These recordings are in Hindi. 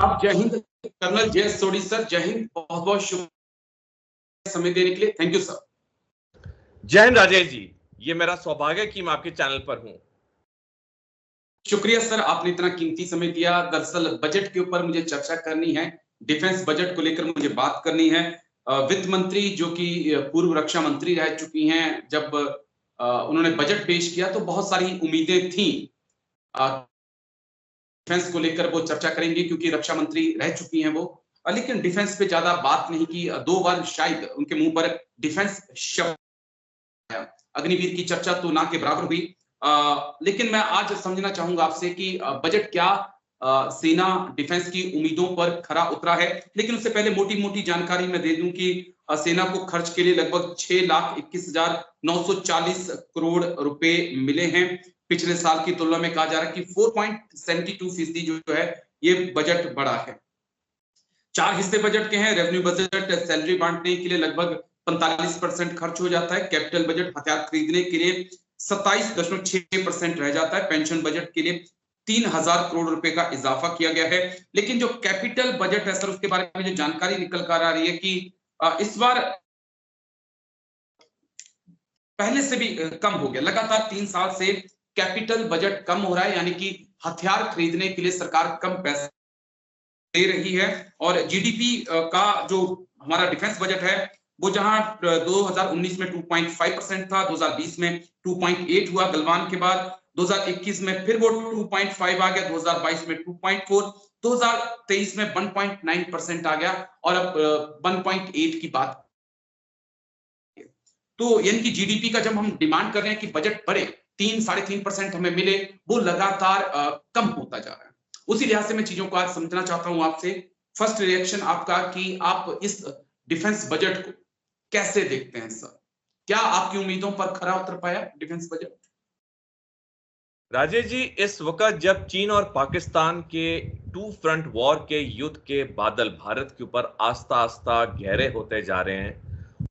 आप जय हिंद कर्नल जय सोडी सर, जय हिंद, बहुत बहुत शुक्रिया समय देने के लिए। Thank you sir. जय हिंद राजेश जी, ये मेरा सौभाग्य कि मैं आपके चैनल पर हूं। शुक्रिया सर, आपने इतना कीमती समय दिया। दरअसल बजट के ऊपर मुझे चर्चा करनी है, डिफेंस बजट को लेकर मुझे बात करनी है। वित्त मंत्री जो कि पूर्व रक्षा मंत्री रह चुकी हैं, जब उन्होंने बजट पेश किया तो बहुत सारी उम्मीदें थी। डिफेंस को लेकर वो चर्चा करेंगे क्योंकि रक्षा मंत्री रह चुकी हैं वो, लेकिन डिफेंस पे ज्यादा बात नहीं की। 2 बार शायद उनके मुंह पर डिफेंस शब्द, अग्निवीर की चर्चा तो ना के बराबर हुई। लेकिन मैं आज समझना चाहूंगा आपसे कि बजट क्या सेना डिफेंस की उम्मीदों पर खरा उतरा है। लेकिन उससे पहले मोटी मोटी जानकारी मैं दे दूं कि सेना को खर्च के लिए लगभग 6,21,940 करोड़ रुपए मिले हैं। पिछले साल की तुलना में कहा जा रहा है कि 4.72% जो है ये बजट बढ़ा है। 4 हिस्से बजट के हैं। रेवेन्यू बजट सैलरी बांटने के लिए लगभग 45% खर्च हो जाता है। कैपिटल बजट हथियार खरीदने के लिए 27.6% रह जाता है। पेंशन बजट के लिए 3,000 करोड़ रुपए का इजाफा किया गया है। लेकिन जो कैपिटल बजट है सर, उसके बारे में जो जानकारी निकल कर आ रही है कि इस बार पहले से भी कम हो गया। लगातार 3 साल से कैपिटल बजट कम हो रहा है, यानी कि हथियार खरीदने के लिए सरकार कम पैसे दे रही है। और जीडीपी का जो हमारा डिफेंस बजट है वो जहां 2019 में 2.5% था, 2020 में 2.8 हुआ गलवान के बाद, 2021 में फिर वो 2.5 आ गया, 2022 में 2.4, 2023 में 1.9% आ गया और अब 1.8 की बात। तो यानी कि जीडीपी का जब हम डिमांड कर रहे हैं कि बजट बढ़े, 3-3.5% हमें मिले, वो लगातार कम होता जा रहा है। उसी लिहाज से मैं चीजों को आज समझना चाहता हूं आपसे। फर्स्ट रिएक्शन आपका कि आप इस डिफेंस बजट को कैसे देखते हैं सर? क्या आपकी उम्मीदों पर खरा उतर पाया डिफेंस बजट? राजेश जी, इस वक्त जब चीन और पाकिस्तान के 2 फ्रंट वॉर के युद्ध के बादल भारत के ऊपर आस्ता आस्ता गहरे होते जा रहे हैं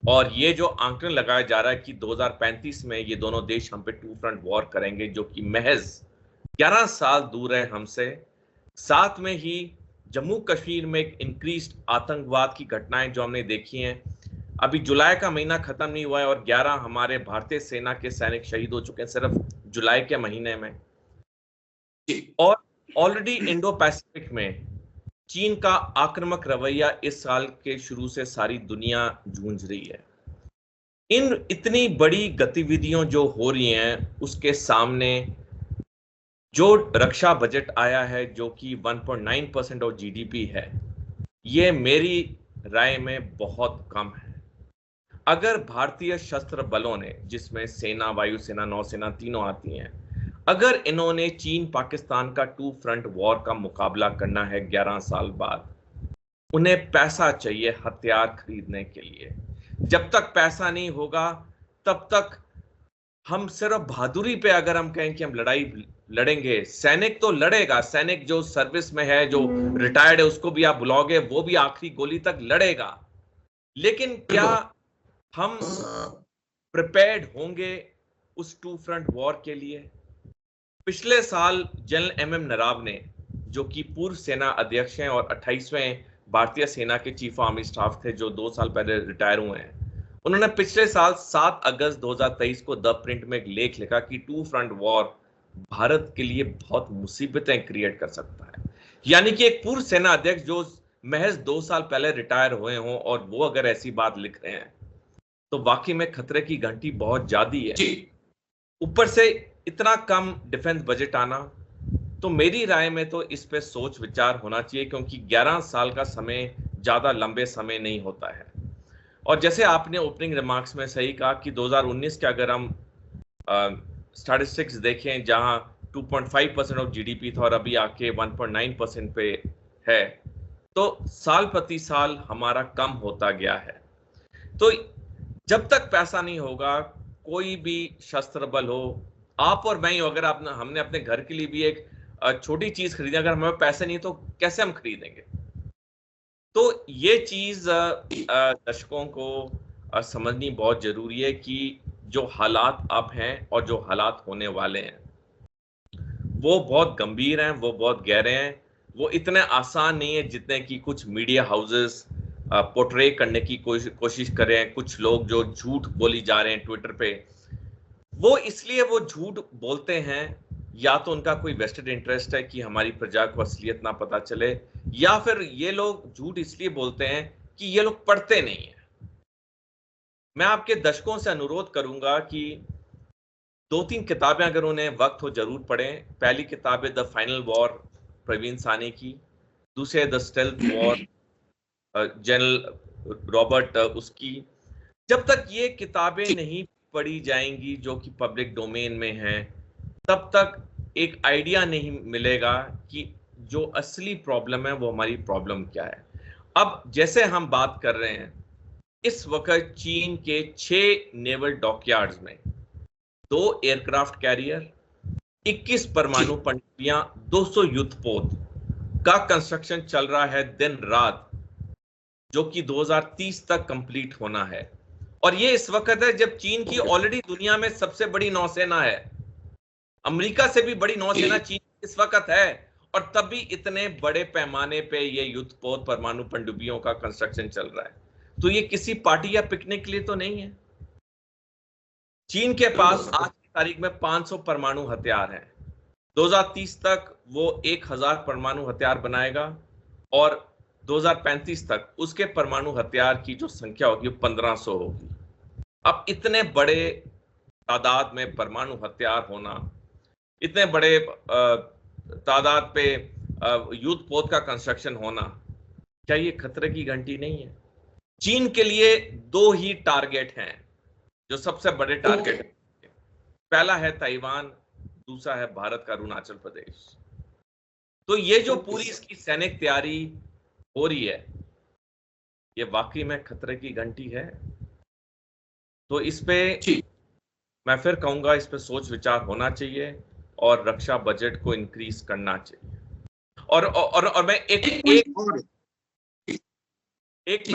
और ये जो आंकलन लगाया जा रहा है कि 2035 में ये दोनों देश हम पे 2 फ्रंट वॉर करेंगे, जो कि महज 11 साल दूर है हमसे। साथ में ही जम्मू कश्मीर में एक इंक्रीज्ड आतंकवाद की घटनाएं जो हमने देखी हैं। अभी जुलाई का महीना खत्म नहीं हुआ है और 11 हमारे भारतीय सेना के सैनिक शहीद हो चुके हैं सिर्फ जुलाई के महीने में। और ऑलरेडी इंडो पैसिफिक में चीन का आक्रामक रवैया इस साल के शुरू से सारी दुनिया जूझ रही है। इन इतनी बड़ी गतिविधियों जो हो रही हैं उसके सामने जो रक्षा बजट आया है जो कि 1.9% ऑफ जीडीपी है, ये मेरी राय में बहुत कम है। अगर भारतीय शस्त्र बलों ने, जिसमें सेना, वायुसेना, नौसेना तीनों आती हैं, अगर इन्होंने चीन पाकिस्तान का 2 फ्रंट वॉर का मुकाबला करना है 11 साल बाद, उन्हें पैसा चाहिए हथियार खरीदने के लिए। जब तक पैसा नहीं होगा तब तक हम सिर्फ बहादुरी पे अगर हम कहें कि हम लड़ाई लड़ेंगे, सैनिक तो लड़ेगा, सैनिक जो सर्विस में है, जो रिटायर्ड है, उसको भी आप बुलाओगे, वो भी आखिरी गोली तक लड़ेगा। लेकिन क्या हम प्रिपेयर्ड होंगे उस 2 फ्रंट वॉर के लिए? पिछले साल जनरल एमएम नराव ने, जो कि पूर्व सेना अध्यक्ष हैं और 28वें भारतीय सेना के चीफ ऑफ आर्मी स्टाफ थे, जो 2 साल पहले रिटायर हुए हैं, उन्होंने पिछले साल 7 अगस्त 2023 को द प्रिंट में एक लेख लिखा कि 2 फ्रंट वॉर भारत के लिए बहुत मुसीबतें क्रिएट कर सकता है। यानी कि एक पूर्व सेना अध्यक्ष जो महज 2 साल पहले रिटायर हुए हों और वो अगर ऐसी बात लिख रहे हैं तो वाकई में खतरे की घंटी बहुत ज्यादा है। ऊपर से इतना कम डिफेंस बजट आना, तो मेरी राय में तो इस पे सोच विचार होना चाहिए, क्योंकि 11 साल का समय ज्यादा लंबे समय नहीं होता है। और जैसे आपने ओपनिंग रिमार्क्स में सही कहा कि 2019 के अगर हम स्टैटिस्टिक्स देखें जहां 2.5% ऑफ जीडीपी था और अभी आके 1.9% पे है, तो साल प्रति साल हमारा कम होता गया है। तो जब तक पैसा नहीं होगा, कोई भी शस्त्र बल हो, आप और मैं ही, अगर हमने अपने घर के लिए भी एक छोटी चीज खरीदी, अगर हमें पैसे नहीं तो कैसे हम खरीदेंगे? तो ये चीज दर्शकों को समझनी बहुत जरूरी है कि जो हालात अब हैं और जो हालात होने वाले हैं वो बहुत गंभीर हैं, वो बहुत गहरे हैं। वो इतने आसान नहीं है जितने कि कुछ मीडिया हाउसेस पोर्ट्रे करने की कोशिश करें। कुछ लोग जो झूठ बोली जा रहे हैं ट्विटर पे, वो इसलिए वो झूठ बोलते हैं, या तो उनका कोई वेस्टेड इंटरेस्ट है कि हमारी प्रजा को असलियत ना पता चले, या फिर ये लोग झूठ इसलिए बोलते हैं कि ये लोग पढ़ते नहीं है। मैं आपके दर्शकों से अनुरोध करूंगा कि 2-3 किताबें अगर उन्हें वक्त हो जरूर पढ़ें। पहली किताब है द फाइनल वॉर, प्रवीण साने की। दूसरे the stealth war, general Robert उसकी। जब तक ये किताबें नहीं पढ़ी जाएंगी जो कि पब्लिक डोमेन में हैं, तब तक एक आइडिया नहीं मिलेगा कि जो असली प्रॉब्लम है वो हमारी प्रॉब्लम क्या है। अब जैसे हम बात कर रहे हैं, इस वक्त चीन के 6 नेवल डॉकयार्ड्स में 2 एयरक्राफ्ट कैरियर, 21 परमाणु पनडुब्बियां, 200 युद्धपोत का कंस्ट्रक्शन चल रहा है दिन रात, जो कि 2030 तक कंप्लीट होना है। और ये इस वक्त है जब चीन की ऑलरेडी दुनिया में सबसे बड़ी नौसेना है। अमेरिका से भी बड़ी नौसेना चीन इस वक्त है, और तब भी इतने बड़े पैमाने पे ये युद्धपोत परमाणु पनडुब्बियों का कंस्ट्रक्शन चल रहा है। तो ये किसी पार्टी या पिकनिक के लिए तो नहीं है। चीन के पास आज की तारीख में 500 परमाणु हथियार हैं। 2030 तक वो 1000 परमाणु हथियार बनाएगा, और 2035 तक उसके परमाणु हथियार की जो संख्या होगी वो 1500 होगी। अब इतने बड़े तादाद में परमाणु हथियार होना, इतने बड़े तादाद पे युद्धपोत का कंस्ट्रक्शन होना, क्या ये खतरे की घंटी नहीं है? चीन के लिए 2 ही टारगेट हैं जो सबसे बड़े टारगेट हैं। पहला है ताइवान, दूसरा है भारत का अरुणाचल प्रदेश। तो ये जो पूरी इसकी सैनिक तैयारी हो रही है, ये वाकई में खतरे की घंटी है। तो इस पे मैं फिर कहूंगा, इस पे सोच विचार होना चाहिए और रक्षा बजट को इंक्रीज करना चाहिए। और मैं एक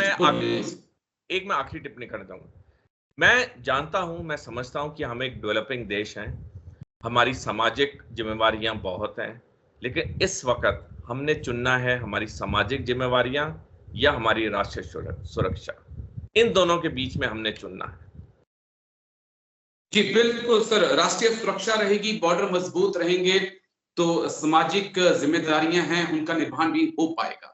मैं आखिरी टिप्पणी करना चाहूंगा। मैं जानता हूं, मैं समझता हूं कि हम एक डेवलपिंग देश हैं, हमारी सामाजिक जिम्मेवारियां बहुत हैं, लेकिन इस वक्त हमने चुनना है हमारी सामाजिक जिम्मेवारियां या हमारी राष्ट्रीय सुरक्षा। इन दोनों के बीच में हमने चुनना है। जी बिल्कुल सर, राष्ट्रीय सुरक्षा रहेगी, बॉर्डर मजबूत रहेंगे तो सामाजिक जिम्मेदारियां हैं उनका निर्वहन भी हो पाएगा।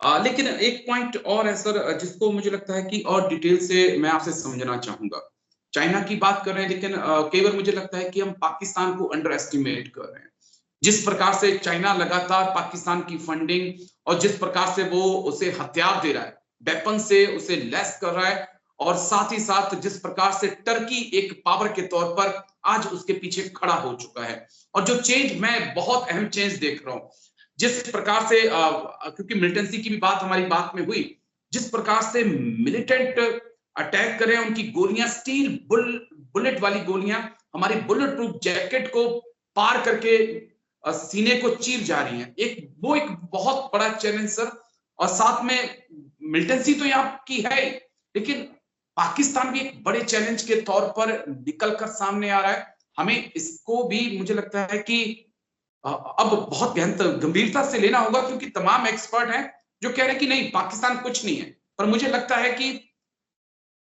लेकिन एक पॉइंट और है सर, जिसको मुझे लगता है कि और डिटेल से मैं आपसे समझना चाहूंगा। चाइना की बात कर रहे हैं, लेकिन कई बार मुझे लगता है कि हम पाकिस्तान को अंडर एस्टिमेट कर रहे हैं। जिस प्रकार से चाइना लगातार पाकिस्तान की फंडिंग और जिस प्रकार से वो उसे हथियार दे रहा है, वेपन से उसे लैस कर रहा है, और साथ ही साथ जिस प्रकार से टर्की एक पावर के तौर पर आज उसके पीछे खड़ा हो चुका है। और जो चेंज, मैं बहुत अहम चेंज देख रहा हूं, जिस प्रकार से क्योंकि मिलिटेंसी की भी बात हमारी बात में हुई, जिस प्रकार से मिलिटेंट अटैक कर रहे हैं, उनकी गोलियां स्टील बुलेट वाली गोलियां हमारी बुलेट प्रूफ जैकेट को पार करके सीने को चीर जा रही हैं। एक बहुत बड़ा चैलेंज सर। और साथ में मिलिटेंसी तो यहाँ की है, लेकिन पाकिस्तान भी एक बड़े चैलेंज के तौर पर निकल कर सामने आ रहा है। हमें इसको भी मुझे लगता है कि अब बहुत गंभीरता से लेना होगा, क्योंकि तमाम एक्सपर्ट हैं जो कह रहे हैं कि नहीं, पाकिस्तान कुछ नहीं है। पर मुझे लगता है कि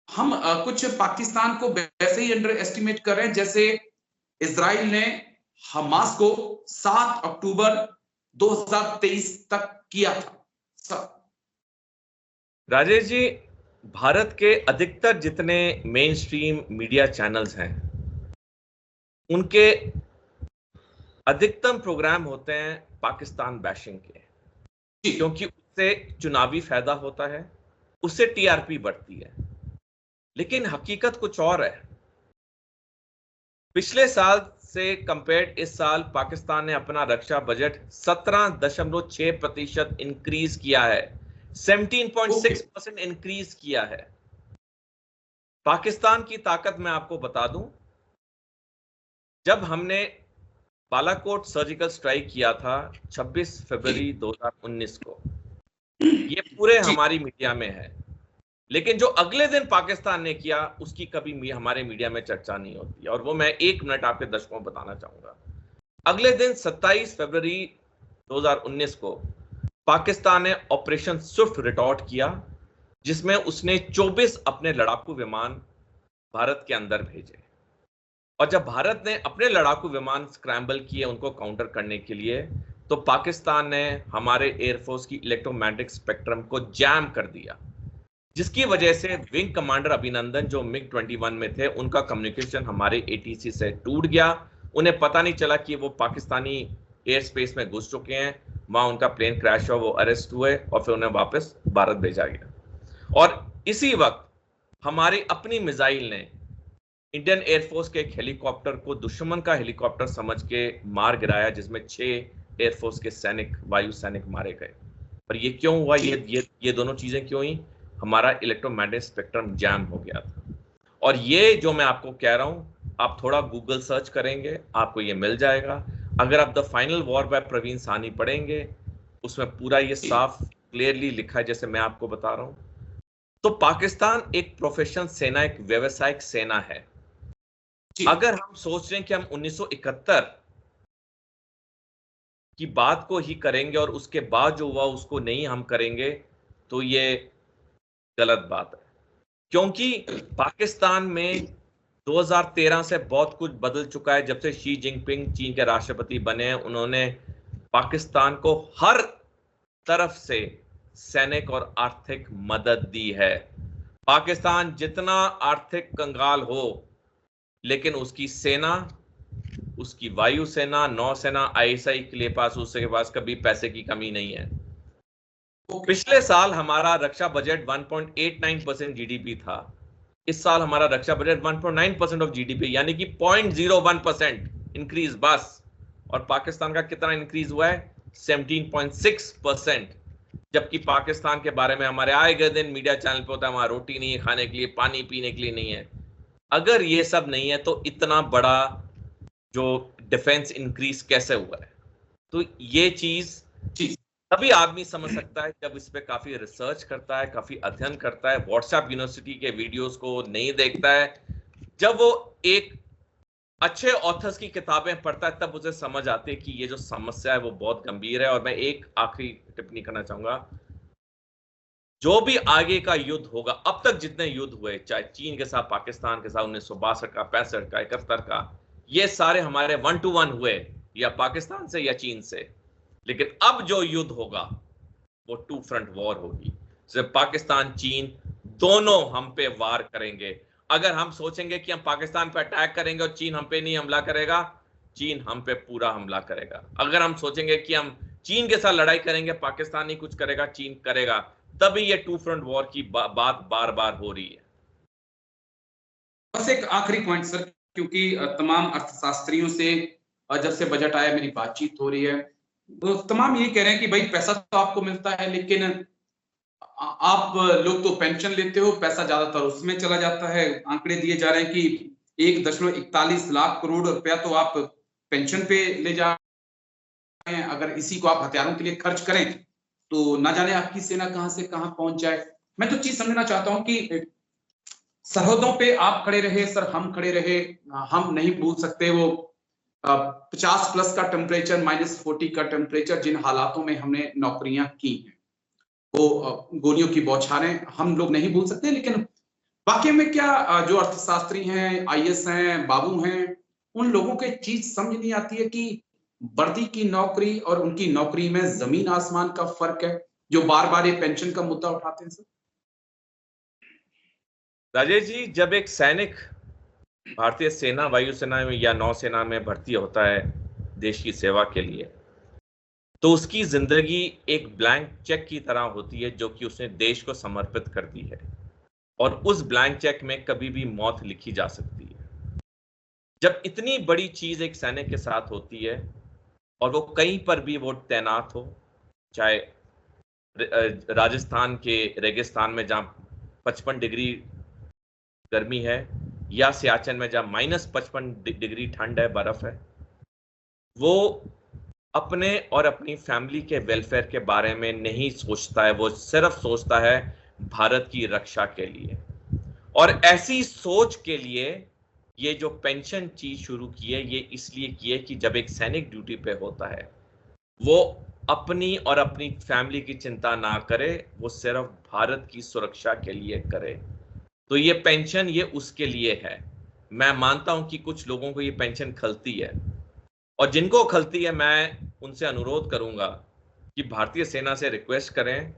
हम कुछ पाकिस्तान को वैसे ही अंडर एस्टिमेट कर रहे हैं जैसे इजराइल ने हमास को 7 अक्टूबर 2023 तक किया था सर। राजेश जी, भारत के अधिकतर जितने मेन स्ट्रीम मीडिया चैनल्स हैं, उनके अधिकतम प्रोग्राम होते हैं पाकिस्तान बैशिंग के, क्योंकि उससे चुनावी फायदा होता है, उससे टीआरपी बढ़ती है। लेकिन हकीकत कुछ और है। पिछले साल से कंपेयर्ड इस साल पाकिस्तान ने अपना रक्षा बजट 17.6% इंक्रीज किया है, 17.6% इंक्रीज किया है। पाकिस्तान की ताकत मैं आपको बता दूं, जब हमने बालाकोट सर्जिकल स्ट्राइक किया था 26 फरवरी 2019 को, ये पूरे हमारी मीडिया में है, लेकिन जो अगले दिन पाकिस्तान ने किया उसकी कभी हमारे मीडिया में चर्चा नहीं होती। और वो मैं 1 मिनट आपके दर्शकों को बताना चाहूंगा। अगले दिन 27 फरवरी 2019 को पाकिस्तान ने ऑपरेशन स्विफ्ट रिटॉर्ट किया, जिसमें उसने 24 अपने लड़ाकू विमान भारत के अंदर भेजे। और जब भारत ने अपने लड़ाकू विमान स्क्रैम्बल किए उनको काउंटर करने के लिए, तो पाकिस्तान ने हमारे एयरफोर्स की इलेक्ट्रोमैग्नेटिक स्पेक्ट्रम को जैम कर दिया, जिसकी वजह से विंग कमांडर अभिनंदन जो MiG-21 में थे, उनका कम्युनिकेशन हमारे ATC से टूट गया। उन्हें पता नहीं चला कि वो पाकिस्तानी एयर स्पेस में घुस चुके हैं। वहां उनका प्लेन क्रैश हुआ, वो अरेस्ट हुए और फिर उन्हें वापस भारत भेजा गया। और इसी वक्त हमारी अपनी मिसाइल ने इंडियन एयरफोर्स के एक हेलीकॉप्टर को दुश्मन का हेलीकॉप्टर समझ के मार गिराया, जिसमें 6 एयरफोर्स के सैनिक, वायु सैनिक मारे गए। और ये क्यों हुआ? ये दोनों चीजें क्यों हुई? हमारा इलेक्ट्रोमैग्नेटिक स्पेक्ट्रम जैम हो गया था। और ये जो मैं आपको कह रहा हूं, आप थोड़ा गूगल सर्च करेंगे, आपको ये मिल जाएगा। अगर आप the final war by Praveen Sahni पढ़ेंगे, उसमें पूरा ये साफ क्लियरली लिखा है, जैसे मैं आपको बता रहा हूं। तो पाकिस्तान एक प्रोफेशनल सेना, एक व्यवसायिक सेना है। अगर हम सोच रहे हैं कि हम 1971 की बात को ही करेंगे और उसके बाद जो हुआ उसको नहीं हम करेंगे, तो ये गलत बात है। क्योंकि पाकिस्तान में 2013 से बहुत कुछ बदल चुका है। जब से शी जिनपिंग चीन के राष्ट्रपति बने हैं, उन्होंने पाकिस्तान को हर तरफ से सैनिक और आर्थिक मदद दी है। पाकिस्तान जितना आर्थिक कंगाल हो, लेकिन उसकी सेना, उसकी वायुसेना, नौसेना, ISI के पास, उसके पास कभी पैसे की कमी नहीं है। पिछले साल हमारा रक्षा बजट 1.89% GDP था। इस साल हमारा रक्षा बजट 1.9% ऑफ GDP, यानी कि 0.01% इंक्रीज बस। और पाकिस्तान का कितना इंक्रीज हुआ है? 17.6%। जबकि पाकिस्तान के बारे में हमारे आए गए दिन मीडिया चैनल पे होता है, वहां रोटी नहीं है खाने के लिए, पानी पीने के लिए नहीं है। अगर ये सब नहीं है तो इतना बड़ा जो डिफेंस इंक्रीज कैसे हुआ है? तो ये चीज तभी आदमी समझ सकता है जब इस पे काफी रिसर्च करता है, काफी अध्ययन करता है, व्हाट्सएप यूनिवर्सिटी के वीडियोस को नहीं देखता है। जब वो एक अच्छे ऑथर्स की किताबें पढ़ता है, तब उसे समझ आती है कि ये जो समस्या है वो बहुत गंभीर है। और मैं एक आखिरी टिप्पणी करना चाहूंगा, जो भी आगे का युद्ध होगा, अब तक जितने युद्ध हुए, चाहे चीन के साथ, पाकिस्तान के साथ 1962 का, 65 का, 71 का, ये सारे हमारे 1-to-1 हुए, या पाकिस्तान से या चीन से। लेकिन अब जो युद्ध होगा वो 2 फ्रंट वॉर होगी। सिर्फ पाकिस्तान, चीन दोनों हम पे वार करेंगे। अगर हम सोचेंगे कि हम पाकिस्तान पे अटैक करेंगे और चीन हम पे नहीं हमला करेगा, चीन हम पे पूरा हमला करेगा। अगर हम सोचेंगे कि हम चीन के साथ लड़ाई करेंगे, पाकिस्तान नहीं कुछ करेगा, चीन करेगा, तभी ये 2 फ्रंट वॉर की बात बार बार हो रही है। बस एक आखिरी पॉइंट सर, क्योंकि तमाम अर्थशास्त्रियों से जब से बजट आया मेरी बातचीत हो रही है, तो तमाम ये कह रहे हैं कि भाई पैसा तो आपको मिलता है, लेकिन आप लोग तो पेंशन लेते हो, पैसा ज्यादातर उसमें चला जाता है। आंकड़े दिए जा रहे हैं कि 1.41 लाख करोड़ रुपया तो आप पेंशन पे ले जा रहे हैं। अगर इसी को आप हथियारों के लिए खर्च करें तो ना जाने आपकी सेना कहां से कहां पहुंच जाए। मैं तो चीज समझना चाहता हूं कि सरहदों पे आप खड़े रहे सर, हम खड़े रहे, हम नहीं भूल सकते वो 50+ का टेम्परेचर, -40 का टेम्परेचर, जिन हालातों में हमने नौकरियां की हैं, वो गोलियों की बौछारें हम लोग नहीं भूल सकते। लेकिन वाकई में क्या जो अर्थशास्त्री हैं, IAS हैं, बाबू हैं, उन लोगों के चीज समझ नहीं आती है कि वर्दी की नौकरी और उनकी नौकरी में जमीन आसमान का फर्क है, जो बार बार ये पेंशन का मुद्दा उठाते हैं सर। राजेश जी, जब एक सैनिक भारतीय सेना, वायुसेना में या नौसेना में भर्ती होता है देश की सेवा के लिए, तो उसकी जिंदगी एक ब्लैंक चेक की तरह होती है, जो कि उसने देश को समर्पित कर दी है। और उस ब्लैंक चेक में कभी भी मौत लिखी जा सकती है। जब इतनी बड़ी चीज एक सैनिक के साथ होती है और वो कहीं पर भी वो तैनात हो, चाहे राजस्थान के रेगिस्तान में जहां 55 डिग्री गर्मी है, या सियाचिन में जहां -55 डिग्री ठंड है, बर्फ है, वो अपने और अपनी फैमिली के वेलफेयर के बारे में नहीं सोचता है। वो सिर्फ सोचता है भारत की रक्षा के लिए। और ऐसी सोच के लिए ये जो पेंशन चीज शुरू की है, ये इसलिए की है कि जब एक सैनिक ड्यूटी पे होता है, वो अपनी और अपनी फैमिली की चिंता ना करे, वो सिर्फ भारत की सुरक्षा के लिए करे। तो ये पेंशन ये उसके लिए है। मैं मानता हूं कि कुछ लोगों को ये पेंशन खलती है, और जिनको खलती है मैं उनसे अनुरोध करूंगा कि भारतीय सेना से रिक्वेस्ट करें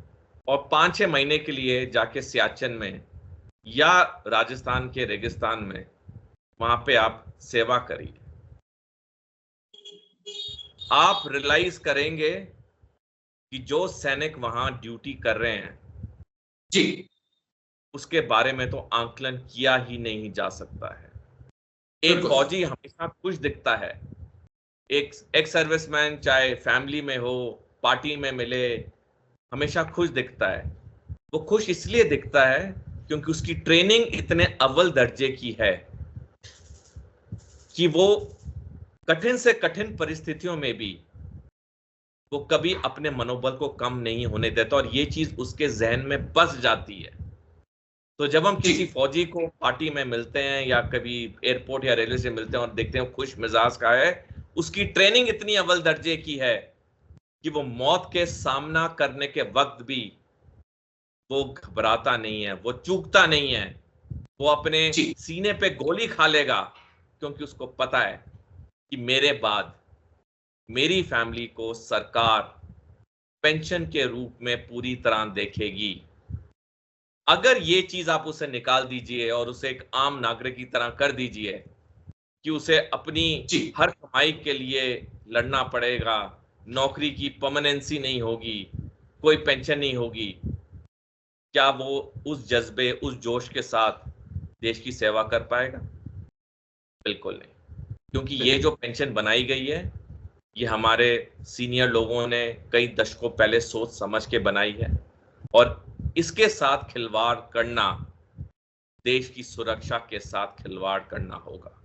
और 5-6 महीने के लिए जाके सियाचिन में या राजस्थान के रेगिस्तान में वहां पे आप सेवा करिए। आप रियलाइज करेंगे कि जो सैनिक वहां ड्यूटी कर रहे हैं जी, उसके बारे में तो आंकलन किया ही नहीं जा सकता है। एक बिल्कुल। फौजी हमेशा खुश दिखता है। एक एक्स सर्विसमैन चाहे फैमिली में हो, पार्टी में मिले, हमेशा खुश दिखता है। वो खुश इसलिए दिखता है क्योंकि उसकी ट्रेनिंग इतने अव्वल दर्जे की है कि वो कठिन से कठिन परिस्थितियों में भी वो कभी अपने मनोबल को कम नहीं होने देता, और ये चीज उसके जहन में बस जाती है। तो जब हम किसी फौजी को पार्टी में मिलते हैं या कभी एयरपोर्ट या रेलवे से मिलते हैं और देखते हैं खुश मिजाज का है, उसकी ट्रेनिंग इतनी अव्वल दर्जे की है कि वो मौत के सामना करने के वक्त भी वो घबराता नहीं है, वो चूकता नहीं है। वो अपने सीने पे गोली खा लेगा क्योंकि उसको पता है कि मेरे बाद मेरी फैमिली को सरकार पेंशन के रूप में पूरी तरह देखेगी। अगर ये चीज आप उसे निकाल दीजिए और उसे एक आम नागरिक की तरह कर दीजिए कि उसे अपनी हर कमाई के लिए लड़ना पड़ेगा, नौकरी की परमानेंसी नहीं होगी, कोई पेंशन नहीं होगी, क्या वो उस जज्बे, उस जोश के साथ देश की सेवा कर पाएगा? बिल्कुल नहीं। क्योंकि ये जो पेंशन बनाई गई है, ये हमारे सीनियर लोगों ने कई दशकों पहले सोच समझ के बनाई है, और इसके साथ खिलवाड़ करना देश की सुरक्षा के साथ खिलवाड़ करना होगा।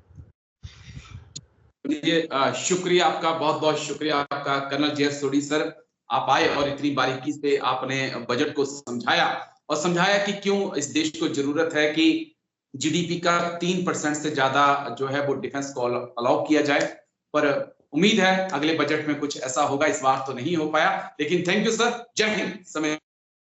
शुक्रिया आपका, बहुत बहुत शुक्रिया आपका कर्नल जे.एस. सोढी सर। आप आए और इतनी बारीकी से आपने बजट को समझाया, और समझाया कि क्यों इस देश को जरूरत है कि जीडीपी का 3% से ज्यादा जो है वो डिफेंस को अलाउ किया जाए। पर उम्मीद है अगले बजट में कुछ ऐसा होगा। इस बार तो नहीं हो पाया, लेकिन थैंक यू सर। जय हिंद। समय